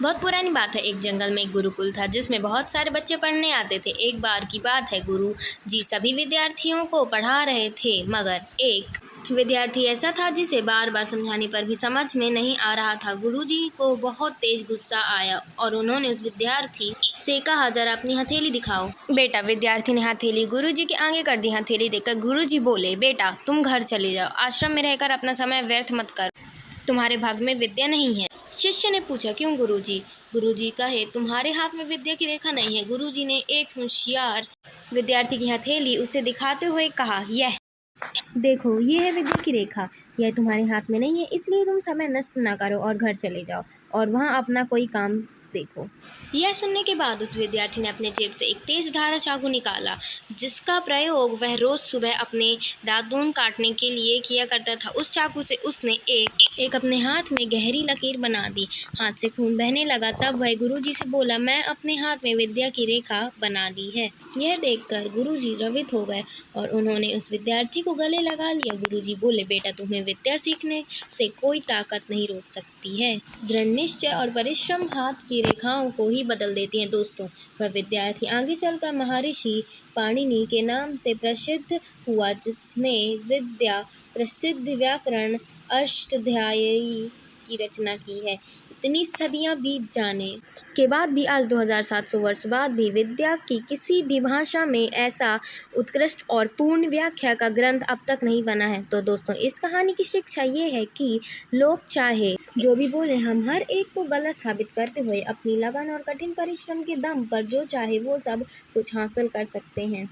बहुत पुरानी बात है। एक जंगल में एक गुरुकुल था जिसमें बहुत सारे बच्चे पढ़ने आते थे। एक बार की बात है, गुरु जी सभी विद्यार्थियों को पढ़ा रहे थे, मगर एक विद्यार्थी ऐसा था जिसे बार बार समझाने पर भी समझ में नहीं आ रहा था। गुरुजी को बहुत तेज गुस्सा आया और उन्होंने उस विद्यार्थी से कहा, जरा अपनी हथेली दिखाओ। बेटा, विद्यार्थी ने हथेली गुरुजी के आगे कर दी। हथेली देखकर गुरुजी बोले, बेटा तुम घर चले जाओ, आश्रम में रहकर अपना समय व्यर्थ मत करो, तुम्हारे भाग में विद्या नहीं है। शिष्य ने पूछा, क्यों गुरुजी? गुरुजी कहे, तुम्हारे हाथ में विद्या की रेखा नहीं है। गुरुजी ने एक होशियार विद्यार्थी की हथेली उसे दिखाते हुए कहा, यह देखो, ये है विद्या की रेखा। यह तुम्हारे हाथ में नहीं है, इसलिए तुम समय नष्ट ना करो और घर चले जाओ और वहाँ अपना कोई काम देखो। यह सुनने के बाद उस विद्यार्थी ने अपने जेब से एक तेज धार चाकू निकाला, जिसका प्रयोग वह रोज सुबह अपने दातून काटने के लिए किया करता था। उस चाकू से उसने एक अपने हाथ में गहरी लकीर बना दी। हाथ से खून बहने लगा। तब वह गुरुजी से बोला, मैं अपने हाथ में विद्या की रेखा बना ली है। यह देखकर गुरुजी द्रवित हो गए और उन्होंने उस विद्यार्थी को गले लगा लिया। गुरुजी बोले, बेटा तुम्हें विद्या सीखने से कोई ताकत नहीं रोक सकती है। दृढ़ निश्चय और परिश्रम हाथ की रेखाओं को ही बदल देती हैं। दोस्तों, वह विद्यार्थी आगे चलकर महर्षि पाणिनि के नाम से प्रसिद्ध हुआ, जिसने विद्या प्रसिद्ध व्याकरण अष्टाध्यायी की रचना की है। इतनी सदियां बीत जाने के बाद भी आज 2700 वर्ष बाद भी विद्या की किसी भी भाषा में ऐसा उत्कृष्ट और पूर्ण व्याख्या का ग्रंथ अब तक नहीं बना है। तो दोस्तों, इस कहानी की शिक्षा ये है कि लोग चाहे जो भी बोले, हम हर एक को गलत साबित करते हुए अपनी लगन और कठिन परिश्रम के दम पर जो चाहे वो सब कुछ हासिल कर सकते हैं।